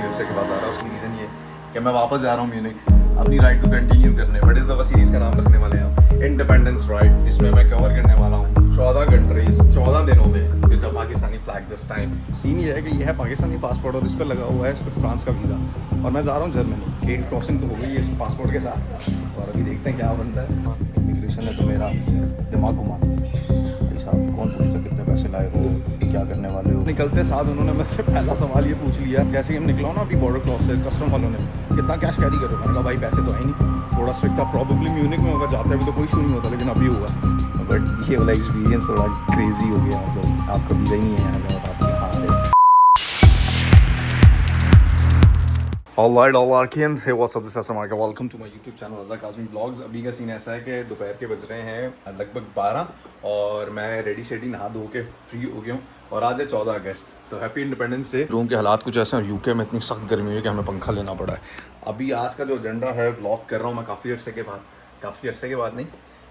काफ़ी अर्से के बाद आ रहा है। उसकी रीज़न ये कि मैं वापस जा रहा हूँ म्यूनिक अपनी राइड को कंटिन्यू करने। बट इस दफ़ा सीरीज़ का नाम रखने वाले हैं हम इंडिपेंडेंस राइड, जिसमें मैं कवर करने वाला हूँ 14 कंट्रीज 14 दिनों में with the Pakistani flag this time. Scene ये है कि ये है पाकिस्तानी पासपोर्ट और इस पर लगा हुआ है सिर्फ फ्रांस का वीज़ा, और मैं जा रहा हूँ जर्मनी। गेट क्रॉसिंग तो हो गई है इस पासपोर्ट के साथ, और अभी देखते हैं क्या बनता है। इमिग्रेशन है तो मेरा दिमाग घुमा भाई साहब, कौन पूछता कितने पैसे लाए हो, क्या करने वाले हो। निकलते साथ उन्होंने मुझसे पहला सवाल ये पूछ लिया, जैसे ही हम निकला ना अभी बॉर्डर क्रॉस से, कस्टम वालों ने कितना कैश कैरी करो। मैंने कहा भाई पैसे तो है नहीं, थोड़ा स्ट्रिक्ट था। प्रॉबेबली म्यूनिक में होगा, जाते हुए तो कोई इशू नहीं होता, लेकिन अभी हुआ। बट ये वाला एक्सपीरियंस थोड़ा क्रेजी हो गया, मतलब आपका वीज़ा ही नहीं है यहाँ का, बताते हैं। Alright, kids, hey, what's up? This is Samar. Welcome to my YouTube channel, Raza Kazmi Vlogs. अभी का सीन ऐसा है कि दोपहर के बज रहे हैं लगभग 12 और मैं रेडी शेडी नहा धो के फ्री हो गया हूँ। और आज है 14 अगस्त, तो हैप्पी इंडिपेंडेंस डे। रूम के हालात कुछ ऐसे हैं, यूके में इतनी सख्त गर्मी हुई है कि हमें पंखा लेना पड़ा है। अभी आज का जो एजेंडा है, व्लॉग कर रहा हूँ मैं काफ़ी अर्से के बाद नहीं,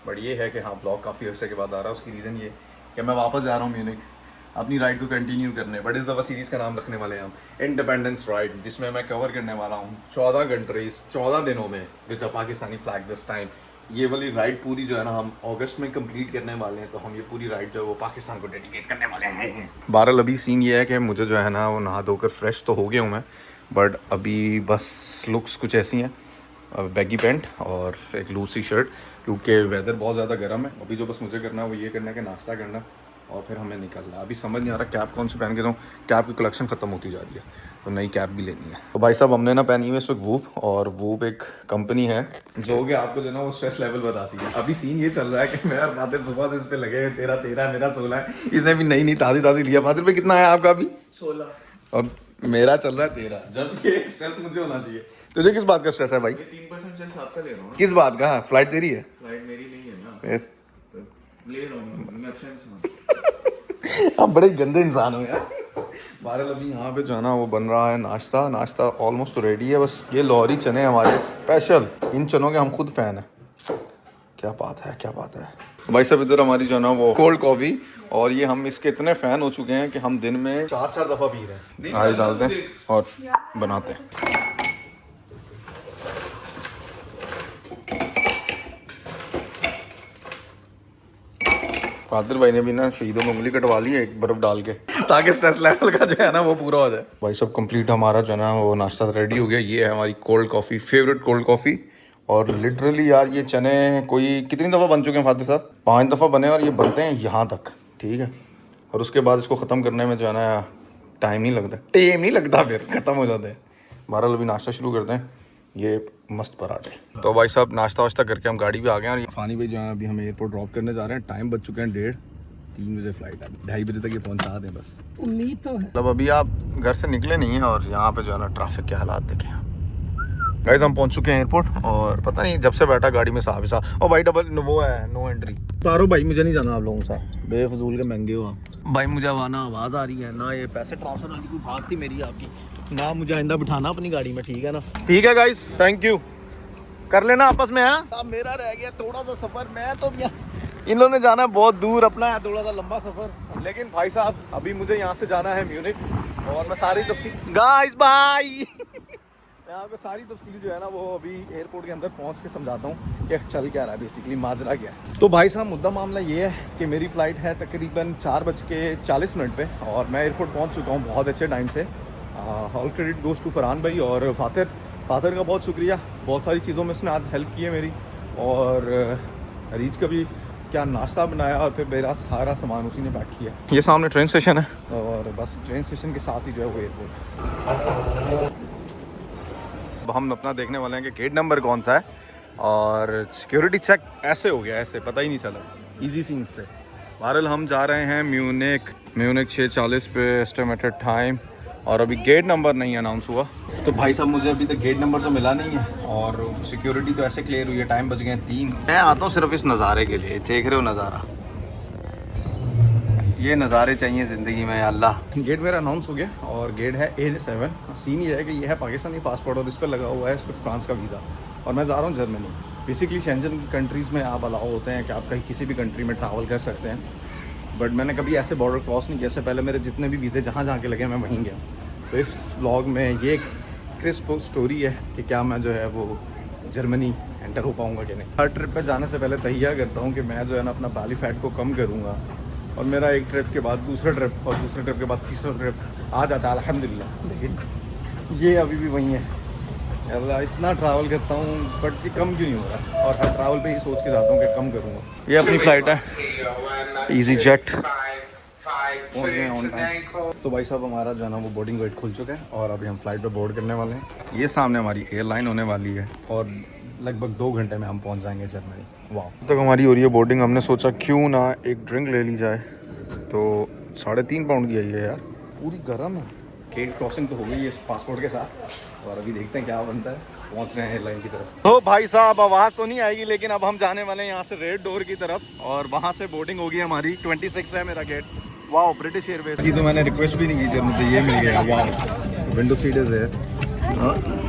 बट ये है कि हाँ व्लॉग काफ़ी अर्से के बाद आ रहा है। उसकी रीज़न ये कि मैं वापस जा रहा हूँ म्यूनिक अपनी राइड को कंटिन्यू करने। बट इस दफ़ा सीरीज़ का नाम रखने वाले हैं हम इंडिपेंडेंस राइड, जिसमें मैं कवर करने वाला हूँ 14 कंट्रीज 14 दिनों में with the Pakistani flag this time. ये वाली राइड पूरी जो है ना हम अगस्त में कंप्लीट करने वाले हैं, तो हम ये पूरी राइड जो है वो पाकिस्तान को डेडिकेट करने वाले हैं। बहरहाल अभी सीन ये है कि मुझे जो है ना वो नहा धोकर फ्रेश तो हो गया हूँ मैं, बट अभी बस लुक्स कुछ ऐसी हैं, बैगी पैंट और एक लूसी शर्ट, क्योंकि वेदर बहुत ज़्यादा गर्म है। अभी जो बस मुझे करना है वो ये करना है कि नाश्ता करना और फिर हमें निकलना है। अभी समझ नहीं आ रहा कैप कौन सी पहन के दूँ, कैप की कलेक्शन ख़त्म होती जा रही है, तो नई कैप भी लेनी है। तो भाई साहब हमने ना पहनी हुई है इस वक्त वूप, और वूप एक कंपनी है जो कि आपको जो ना वो स्ट्रेस लेवल बताती है। अभी सीन ये चल रहा है कि मैं और फातिर सुबह से इस पर लगे, तेरा मेरा 16 है, इसने भी नई ताज़ी लिया। फातिर पे कितना है आपका अभी? 16, और मेरा चल रहा है 13, जबकि स्ट्रेस मुझे होना चाहिए। तुझे किस बात का स्ट्रेस है भाई? 3% स्ट्रेस आपका ले रहा हूँ। किस बात का? फ्लाइट तेरी है? फ्लाइट मेरी नहीं है ना, ले रहा हूँ मैं। अच्छा इंसान आप बड़े गंदे इंसान हो यार। बहरहाल अभी यहाँ पे जो है ना वो बन रहा है नाश्ता ऑलमोस्ट रेडी है। बस ये लाहौरी चने हमारे स्पेशल, इन चनों के हम खुद फैन हैं। क्या बात है भाई साहब। इधर हमारी जो है ना वो कोल्ड कॉफ़ी, और ये हम इसके इतने फ़ैन हो चुके हैं कि हम दिन में 4 दफ़ा पी रहे हैं। आइस डालते हैं और बनाते हैं। फादर भाई ने भी ना शहीदों में उंगली कटवा ली है एक बर्फ़ डाल के, ताकि स्ट्रेस लेवल का जो है ना वो पूरा हो जाए। भाई सब कंप्लीट हमारा जो है ना वो नाश्ता रेडी हो गया। ये है हमारी cold coffee, favourite cold coffee. और लिटरली यार ये चने कोई कितनी दफ़ा बन चुके हैं फादर साहब? 5 दफ़ा बने, और ये बनते हैं यहाँ तक, ठीक है। और उसके बाद इसको ख़त्म करने में जो है ना टाइम नहीं लगता, फिर ख़त्म हो जाते हैं। बहरहाल अभी नाश्ता शुरू करते हैं। ये मस्त पराठे। तो भाई साहब नाश्ता वाश्ता करके हम गाड़ी पे आ गए हैं, और फानी भाई जो है अभी हमें एयरपोर्ट ड्रॉप करने जा रहे हैं। टाइम बज चुके हैं 3 बजे फ्लाइट है, 2:30 बजे तक ये पहुंचा दें बस, उम्मीद तो है। मतलब अभी आप घर से निकले नहीं हैं, और यहाँ पे जो है ना ट्रैफिक के हालात देखें। गाइस हम पहुंच चुके हैं एयरपोर्ट, और पता नहीं जब से बैठा गाड़ी में साहब और भाई डबल वो है नो एंट्री। तारो भाई मुझे नहीं जाना आप लोगों के साथ, बेफजूल के महंगे हो आप भाई। मुझे आना आवाज़ आ रही है ना, ये पैसे ट्रांसफर वाली कोई बात थी मेरी आपकी ना, मुझे आइंदा बिठाना अपनी गाड़ी में, ठीक है ना? ठीक है गाइस, थैंक यू, कर लेना आपस में। हाँ अब मेरा रह गया थोड़ा सा सफ़र, मैं तो इन लोगों ने जाना है बहुत दूर, अपना है थोड़ा सा लंबा सफ़र। लेकिन भाई साहब अभी मुझे यहाँ से जाना है म्यूनिक, और मैं सारी तफसील गाइस बाय मैं आपको सारी तफसील जो है ना वो अभी एयरपोर्ट के अंदर पहुँच के समझाता हूँ कि चल क्या रहा है, बेसिकली माजरा क्या है। तो भाई साहब मुद्दा मामला ये है कि मेरी फ़्लाइट है तकरीबन 4:40 पे, और मैं एयरपोर्ट पहुँच चुका हूँ बहुत अच्छे टाइम से। All credit goes to Farhan भाई और फातिर का बहुत शुक्रिया, बहुत सारी चीज़ों में उसने आज हेल्प की है मेरी। और रीच का भी क्या नाश्ता बनाया, और फिर मेरा सारा सामान उसी ने पैक किया। ये सामने ट्रेन स्टेशन है, और बस ट्रेन स्टेशन के साथ ही जो है वो एयरपोर्ट। अब हम अपना देखने वाले हैं कि गेट नंबर कौन सा है, और सिक्योरिटी चेक ऐसे हो गया, ऐसे पता ही नहीं चला, इजी सीन्स थे। बहरहाल हम जा रहे हैं म्यूनिक 6:40 पे एस्टिमेटेड टाइम, और अभी गेट नंबर नहीं अनाउंस हुआ। तो भाई साहब मुझे अभी तक गेट नंबर तो मिला नहीं है, और सिक्योरिटी तो ऐसे क्लियर हुई है, टाइम बज गए 3। मैं आता हूँ सिर्फ इस नज़ारे के लिए, देख रहे हो नज़ारा, ये नज़ारे चाहिए ज़िंदगी में अल्लाह। गेट मेरा अनाउंस हो गया, और गेट है A7। सीन ये है कि ये है पाकिस्तानी पासपोर्ट, और इस पर लगा हुआ है सिर्फ फ्रांस का वीज़ा, और मैं जा रहा हूँ जर्मनी। बेसिकली शेंजन कंट्रीज़ में आप अलाउ होते हैं कि आप कहीं किसी भी कंट्री में ट्रैवल कर सकते हैं, बट मैंने कभी ऐसे बॉर्डर क्रॉस नहीं किया। इससे पहले मेरे जितने भी वीज़े जहाँ के लगे मैं वहीं गया। तो इस व्लॉग में ये एक क्रिस्प स्टोरी है कि क्या मैं जो है वो जर्मनी एंटर हो पाऊँगा कि नहीं। हर ट्रिप पे जाने से पहले तैयार करता हूँ कि मैं जो है ना अपना बैली फैट को कम करूँगा, और मेरा एक ट्रिप के बाद दूसरा ट्रिप और दूसरे ट्रिप के बाद तीसरा ट्रिप आ जाता है अल्हम्दुलिल्लाह। लेकिन ये अभी भी वही है, अल्लाह इतना ट्रैवल करता हूँ बट ये कम क्यों नहीं हो रहा, और हर ट्रैवल पे ही सोच के जाता हूँ कि कम करूँगा। ये अपनी फ़्लाइट है ईजी जेट, पहुँच गए ऑन टाइम। तो भाई साहब हमारा जो है ना वो बोर्डिंग गेट खुल चुका है और अभी हम फ्लाइट पे बोर्ड करने वाले हैं। ये सामने हमारी एयरलाइन होने वाली है और लगभग 2 घंटे में हम पहुंच जाएंगे जर्मनी। वाह, तक हमारी हो रही है बोर्डिंग। हमने सोचा क्यों ना एक ड्रिंक ले ली जाए, तो 3.5 पाउंड की आई है यार, पूरी गर्म है। गेट क्रॉसिंग तो हो गई है पासपोर्ट के साथ और अभी देखते हैं क्या बनता है। पहुंच रहे हैं एयरलाइन की तरफ। तो भाई साहब आवाज़ तो नहीं आएगी, लेकिन अब हम जाने वाले हैं यहाँ से रेड डोर की तरफ और वहाँ से बोर्डिंग होगी हमारी। 26 है मेरा गेट। वाह, ब्रिटिश एयरवेज की तो मैंने रिक्वेस्ट भी नहीं की थी और मुझे ये मिल गया। वाह, विंडो सीट इज है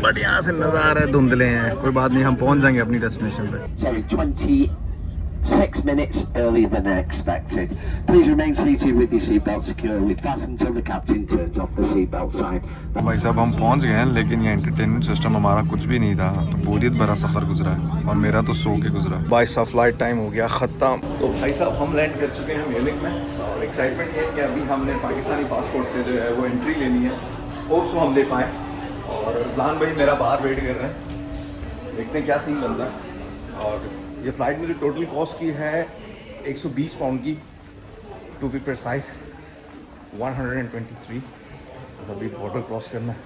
बट यहाँ से नज़ारा धुंधले हैं। कोई बात नहीं, हम पहुँच जाएंगे अपनी डेस्टिनेशन पे। 6 minutes earlier than expected. Please remain seated with your seatbelt securely fastened until the captain turns off the seatbelt sign. भाई साहब हम पहुंच गए हैं, लेकिन ये एंटरटेनमेंट सिस्टम हमारा कुछ भी नहीं था, तो बोरियत भरा सफ़र गुजरा है और मेरा तो सो के गुजरा। भाई साहब फ्लाइट टाइम हो गया ख़त्म। तो भाई साहब हम लैंड कर चुके हैं म्यूनिख में और एक्साइटमेंट ये है कि अभी हमने पाकिस्तानी पासपोर्ट से जो है वो एंट्री लेनी है। होप सो हम ले पाएँ। और रज़लान भाई मेरा बाहर वेट कर रहे हैं, देखते हैं क्या सीन बनता है। और ये फ़्लाइट मुझे टोटल कॉस्ट की है 120 पाउंड की, टू बी प्रिसाइज 123। तो अभी बॉर्डर क्रॉस करना है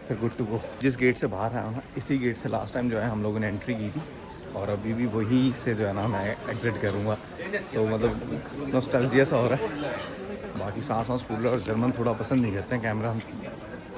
फिर गुड टू गो। जिस गेट से बाहर आया हूँ ना, इसी गेट से लास्ट टाइम जो है हम लोगों ने एंट्री की थी और अभी भी वही से जो है ना मैं एग्जिट करूँगा। तो मतलब नॉस्टैल्जिया सा हो रहा है। बाकी सांस फूल रहा है और जर्मन थोड़ा पसंद नहीं करते हैं कैमरा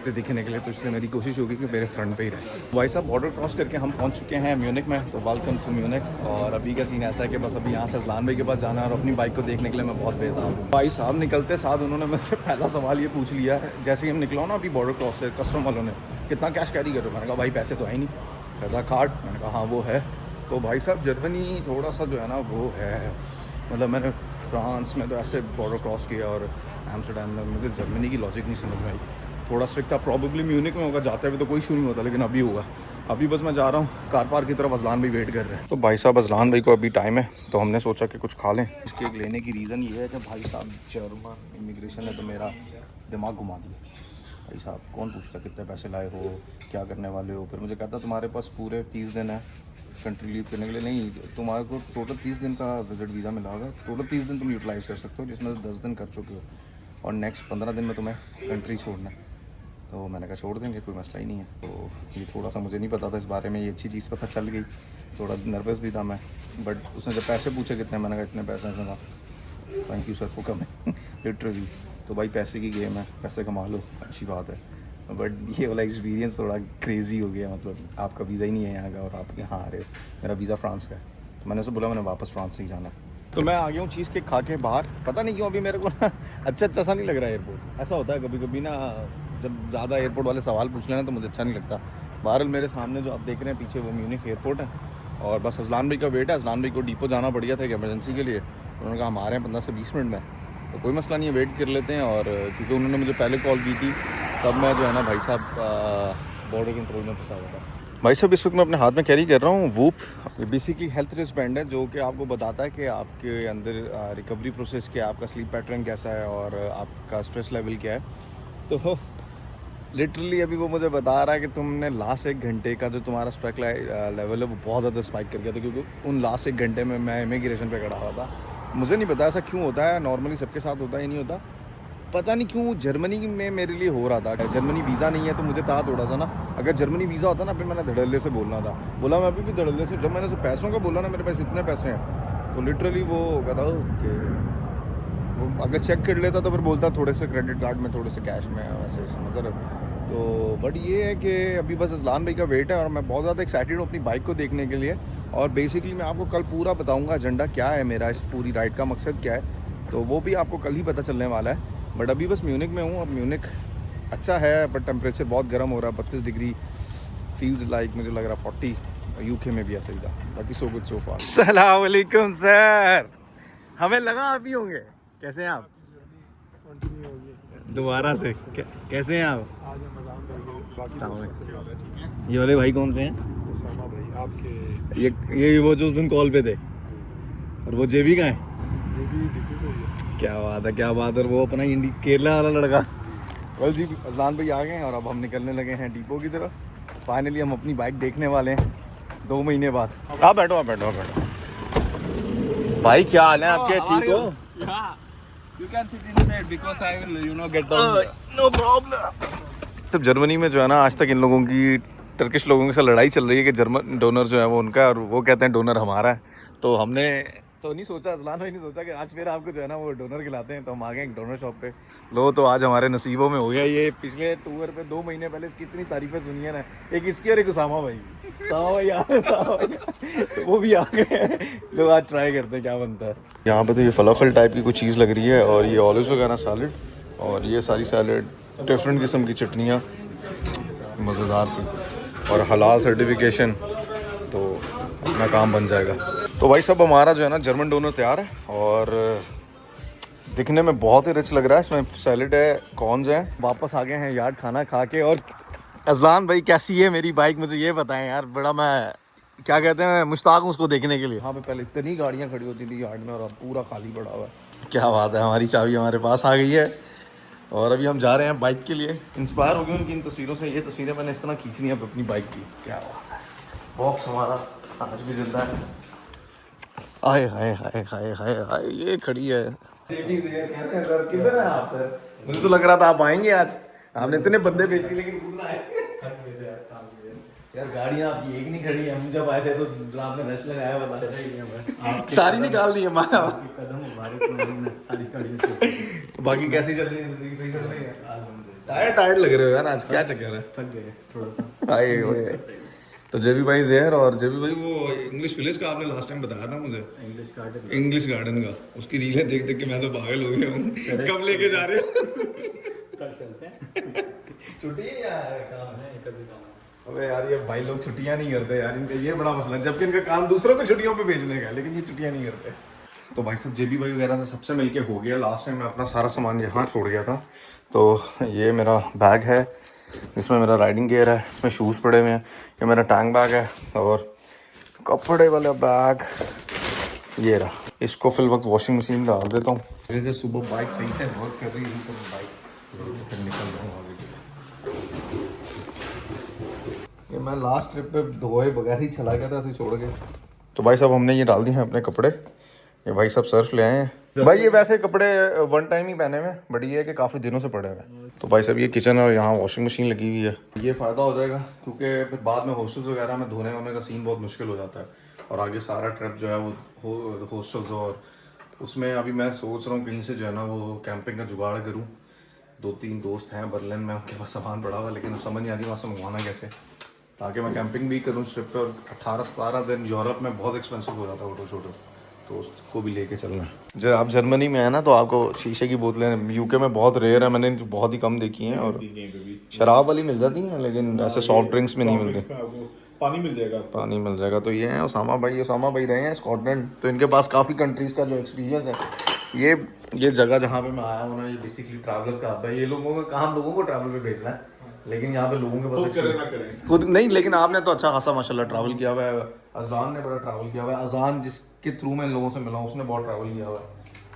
पे दिखने के लिए, तो इसलिए मेरी कोशिश होगी कि मेरे फ्रंट पे ही रहे। भाई साहब बॉर्डर क्रॉस करके हम पहुंच चुके हैं म्यूनिख में। तो वेलकम टू म्यूनिख। और अभी का सीन ऐसा है कि बस अभी यहाँ से रज़लान भाई के पास जाना है और अपनी बाइक को देखने के लिए मैं बहुत बेताब हूँ। भाई साहब निकलते साथ उन्होंने मुझसे पहला सवाल ये पूछ लिया है, जैसे ही हम निकला ना अभी बॉर्डर क्रॉस से, कस्टम वालों ने, कितना कैश कैरी कर रहे हो? मैंने कहा भाई पैसे तो है ही नहीं। कहता कार्ड। मैंने कहा हाँ वो है। तो भाई साहब जर्मनी थोड़ा सा जो है ना वो है, मतलब मैंने फ्रांस में तो ऐसे बॉर्डर क्रॉस किया और एम्स्टर्डम में, मुझे जर्मनी की लॉजिक नहीं समझ में आई। थोड़ा स्ट्रिक्ट था। प्रॉबेबली म्यूनिख में होगा, जाते हुए तो कोई इशू नहीं होता, लेकिन अभी होगा। अभी बस मैं जा रहा हूँ कार पार्क की तरफ। अज़लान भाई वेट कर रहे हैं। तो भाई साहब अज़लान भाई को अभी टाइम है, तो हमने सोचा कि कुछ खा लें। इसके एक लेने की रीज़न ये है कि भाई साहब जर्मन इमिग्रेशन है तो मेरा दिमाग घुमा दिया। भाई साहब कौन पूछता कितने पैसे लाए हो, क्या करने वाले हो। फिर मुझे कहता तुम्हारे पास पूरे 30 दिन है कंट्री लीव करने के लिए। नहीं, तुम्हारे को टोटल 30 दिन का विजिट वीज़ा मिला होगा। टोटल 30 दिन तुम यूटिलाइज़ कर सकते हो, जिसमें से 10 दिन कर चुके हो और नेक्स्ट 15 दिन में तुम्हें कंट्री छोड़ना है। तो मैंने कहा छोड़ देंगे, कोई मसला ही नहीं है। तो ये थोड़ा सा मुझे नहीं पता था इस बारे में, ये अच्छी चीज़ पता चल गई। थोड़ा नर्वस भी था मैं, बट उसने जब पैसे पूछे कितने, मैंने कहा इतने पैसे हैं। सुना thank you sir for coming literally. तो भाई पैसे की गेम है, पैसे कमा लो, अच्छी बात है। बट ये वाला एक्सपीरियंस थोड़ा क्रेज़ी हो गया। मतलब आपका वीज़ा ही नहीं है यहाँ का और आप यहाँ आ रहे हो। मेरा वीज़ा फ्रांस का है, तो मैंने उसे बोला मैंने वापस फ्रांस से ही जाना। तो मैं आ गया हूँ चीज़ केक खा के बाहर। पता नहीं क्यों अभी मेरे को ना अच्छा सा नहीं लग रहा है एयरपोर्ट। ऐसा होता है कभी कभी ना, जब ज़्यादा एयरपोर्ट वाले सवाल पूछ लेना तो मुझे अच्छा नहीं लगता। बहरहाल मेरे सामने जो आप देख रहे हैं पीछे, वो म्यूनिख एयरपोर्ट है और बस अज़लान भाई का वेट है। अज़लान भाई को डिपो जाना पड़ गया था एक इमरजेंसी के लिए। उन्होंने कहा हम आ रहे हैं 15 से 20 मिनट में, तो कोई मसला नहीं है, वेट कर लेते हैं। और क्योंकि उन्होंने मुझे पहले कॉल की थी, तब मैं जो है ना भाई साहब बॉर्डर कंट्रोल में फंसा हुआ था। भाई साहब इस वक्त मैं अपने हाथ में कैरी कर रहा हूँ वूप। ये बेसिकली हेल्थ रिस्क बैंड है जो कि आपको बताता है कि आपके अंदर रिकवरी प्रोसेस क्या है, आपका स्लीप पैटर्न कैसा है और आपका स्ट्रेस लेवल क्या है। तो लिटरली अभी वो मुझे बता रहा है कि तुमने लास्ट 1 घंटे का जो तुम्हारा स्ट्रेस लेवल है वो बहुत ज़्यादा स्पाइक कर गया था, क्योंकि उन लास्ट 1 घंटे में मैं इमिग्रेशन पे खड़ा हुआ था। मुझे नहीं पता ऐसा क्यों होता है, नॉर्मली सबके साथ होता ही नहीं होता। पता नहीं क्यों जर्मनी में मेरे लिए हो रहा था। जर्मनी वीज़ा नहीं है तो मुझे था थोड़ा सा ना, अगर जर्मनी वीज़ा होता ना फिर मैंने धड़ल्ले से बोलना था। बोला मैं अभी भी धड़ल्ले से, जब मैंने से पैसों का बोला ना मेरे पास इतने पैसे हैं, तो लिटरली वो कहता कि वो अगर चेक कर लेता तो फिर बोलता थोड़े से क्रेडिट कार्ड में, थोड़े से कैश में, वैसे समझ। तो बट ये है कि अभी बस अज़लान भाई का वेट है और मैं बहुत ज़्यादा एक्साइटेड हूँ अपनी बाइक को देखने के लिए। और बेसिकली मैं आपको कल पूरा बताऊँगा एजेंडा क्या है मेरा, इस पूरी राइड का मकसद क्या है, तो वो भी आपको कल ही पता चलने वाला है। बट अभी बस म्यूनिख में हूँ। अब म्यूनिख अच्छा है बट टेम्परेचर बहुत गर्म हो रहा है, 32 डिग्री फील्स लाइक, मुझे लग रहा 40। यूके में भी ऐसा ही था। बाकी सो गुड सो फार। अस्सलाम वालेकुम सर, हमें लगा आप ही होंगे। कैसे हैं आप? दोबारा से कैसे हैं आप? ये वाले भाई कौन से हैं? भाई आपके ये वो जो उस दिन कॉल पे थे, और वो जेबी का है। क्या बात है, क्या बात है। और वो अपना केरला वाला लड़का। वेल जी, अजलान भाई आ गए हैं और अब हम निकलने लगे हैं डिपो की तरफ। फाइनली हम अपनी बाइक देखने वाले हैं 2 महीने बाद। आप बैठो, आप बैठो, आप बैठो। भाई क्या हाल है आपके? ठीक हो? You can sit inside because I will, get down. No problem. तब जर्मनी में जो है ना, आज तक इन लोगों की टर्किश लोगों के साथ लड़ाई चल रही है कि जर्मन डोनर जो है वो उनका है और वो कहते हैं डोनर हमारा है। तो हमने तो नहीं सोचा, अजलान भाई नहीं सोचा कि आज फिर आपको जो है ना वो डोनर खिलाते हैं। तो हम आ गए एक डोनर शॉप पे। लो, तो आज हमारे नसीबों में हो गया ये। पिछले टूर पे 2 महीने पहले इसकी इतनी तारीफें सुनी है ना, एक इसकी और एक उसामा भाई की। सामा भाई आ रहे, सामा भाई तो वो भी आ गए हैं। लोग आज ट्राई करते हैं क्या बनता है। यहाँ पे तो ये फलाफल टाइप की कुछ चीज़ लग रही है और ये ऑलिव्स वगैरह सैलड, और ये सारी सैलड डिफरेंट किस्म की चटनियाँ मज़ेदार सी, और हलाल सर्टिफिकेशन, तो अपना काम बन जाएगा। तो भाई सब हमारा जो है ना जर्मन डोनर तैयार है और दिखने में बहुत ही रिच लग रहा है। इसमें सैलड है, कॉर्न्स हैं। वापस आ गए हैं यार्ड खाना खा के। और अजलान भाई कैसी है मेरी बाइक, मुझे ये बताएं यार। बड़ा मैं क्या कहते हैं, मुश्ताक हूँ उसको देखने के लिए। यहाँ पे पहले इतनी गाड़ियाँ खड़ी होती थी यार्ड में और अब पूरा खाली पड़ा हुआ है। क्या बात है, हमारी चाबी हमारे पास आ गई है और अभी हम जा रहे हैं बाइक के लिए। इंस्पायर हो गए उनकी इन तस्वीरों से। ये तस्वीरें मैंने इस तरह खींचनी है अपनी बाइक की। क्या बात है, बॉक्स हमारा आज भी जिंदा है। आए हाय हाय हाय हाय हाय, ये खड़ी है। कैसे हैं सर, किधर हैं आप सर? मुझे तो लग रहा था आप आएंगे आज। आपने इतने बंदे भेज दिए लेकिन खुद ना आए। यार गाड़ियाँ आपकी एक नहीं खड़ी है। हम जब आए थे तो आपने रश लगाया, बता सारी निकाल दी हमारा। बाकी कैसी चल रही है जिंदगी? सही चल रही है? टायर्ड लग रहे हो यार आज, क्या चक्कर है? थक गए थोड़ा सा। आए हुए तो जेबी भाई ज़हर, और जेबी भाई वो इंग्लिश विलेज का आपने लास्ट टाइम बताया था मुझे, इंग्लिश गार्डन का। उसकी रीलें देख देख के मैं तो पागल हो गया हूँ। कब लेके जा रहे हो? कल चलते हैं। छुट्टी है या काम है? कभी काम। अबे यार ये भाई लोग छुट्टियां नहीं करते यार, इनका ये बड़ा मसला है। जबकि इनका काम दूसरों को छुट्टियों पे भेजने का है, लेकिन ये छुट्टियां नहीं करते। तो भाई सब जेबी भाई वगैरह से सबसे मिलके हो गया। लास्ट टाइम मैं अपना सारा सामान यहाँ छोड़ गया था। तो ये मेरा बैग है, इसमें मेरा राइडिंग गियर है, इसमें शूज़ पड़े हुए हैं। ये मेरा टैंक बैग है और कपड़े वाला बैग ये रहा। इसको फिल वक्त वॉशिंग मशीन में डाल देता हूँ। अगर सुबह बाइक सही से वर्क कर रही है तो मैं बाइक फिर निकल जाऊँगा आगे के लिए। ये मैं लास्ट ट्रिप पे धोए बगैर ही चला गया था ऐसे छोड़ के। तो भाई साहब हमने ये डाल दिए हैं अपने कपड़े। ये भाई सब सर्फ ले आए हैं। भाई ये वैसे कपड़े 1 टाइम ही पहने हुए, बट ये है कि काफ़ी दिनों से पड़े हुए हैं। तो भाई साहब ये किचन है और यहाँ वॉशिंग मशीन लगी हुई है। ये फ़ायदा हो जाएगा क्योंकि फिर बाद में हॉस्टल्स वगैरह में धोने वोने का सीन बहुत मुश्किल हो जाता है। और आगे सारा ट्रिप जो है वो हॉस्टल्स, और उसमें अभी मैं सोच रहा हूँ कहीं से जो है ना वो कैंपिंग का जुगाड़ करूँ। 2-3 दोस्त हैं बर्लिन में, उनके पास सामान पड़ा हुआ, लेकिन समझ नहीं आ रही वहाँ से मंगवाना कैसे, ताकि मैं कैंपिंग भी करूँ ट्रिप पर। 18-17 दिन यूरोप में बहुत एक्सपेंसिव हो जाता है होटल छोटो, तो उसको भी लेके चलना है। जब आप जर्मनी में है ना तो आपको शीशे की बोतलें यूके में बहुत रेयर है, मैंने बहुत ही कम देखी हैं। और शराब वाली मिल जाती हैं लेकिन ऐसे सॉफ्ट ड्रिंक्स में नहीं मिलती। पानी मिल जाएगा। पानी मिल जाएगा। तो ये हैं उसामा भाई रहे हैं स्कॉटलैंड, तो इनके पास काफ़ी कंट्रीज़ का जो एक्सपीरियंस है। ये जगह जहाँ पे मैं आया हूँ ना, ये बेसिकली ट्रैवलर्स का हब है। ये लोगों का काम लोगों को ट्रैवल पे भेजना है, लेकिन यहाँ पे लोगों के पास खुद नहीं। लेकिन आपने तो अच्छा खासा माशाल्लाह ट्रैवल किया हुआ है। अजलान ने बड़ा ट्रैवल किया हुआ है। अजान जिसके थ्रू मैं इन लोगों से मिला हूँ उसने बहुत ट्रैवल किया हुआ है।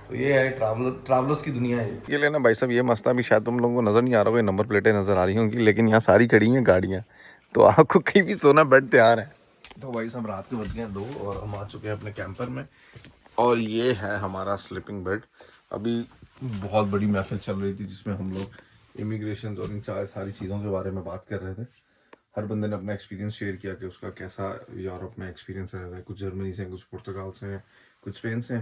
तो ये है ट्रैवलर्स की दुनिया है। ये लेना भाई साहब, ये मसला भी शायद तुम लोगों को नज़र नहीं आ रहा होगा, नंबर प्लेटें नज़र आ रही होंगी, लेकिन यहाँ सारी खड़ी हैं गाड़ियाँ, तो आपको कहीं भी सोना बेड तैयार है। तो भाई साहब रात के बज गए हैं 2 और हम आ चुके हैं अपने कैंपर में, और ये है हमारा स्लीपिंग बेड। अभी बहुत बड़ी महफिल चल रही थी जिसमें हम लोग इमिग्रेशन और इन सारी चीज़ों के बारे में बात कर रहे थे। हर बंदे ने अपना एक्सपीरियंस शेयर किया कि उसका कैसा यूरोप में एक्सपीरियंस रह रहा है। कुछ जर्मनी से, कुछ पुर्तगाल से, कुछ स्पेन से।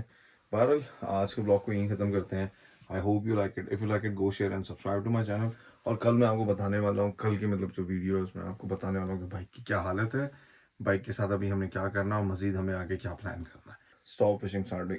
बहरहाल आज के ब्लॉग को यहीं ख़त्म करते हैं। I hope you like it. If you like it go share and subscribe to my channel. और कल मैं आपको बताने वाला हूँ, कल की मतलब जो वीडियो है उसमें आपको बताने वाला हूँ कि बाइक की क्या हालत है, बाइक के साथ अभी हमें क्या करना है और मज़ीद हमें आगे क्या प्लान करना है। Stop fishing starting.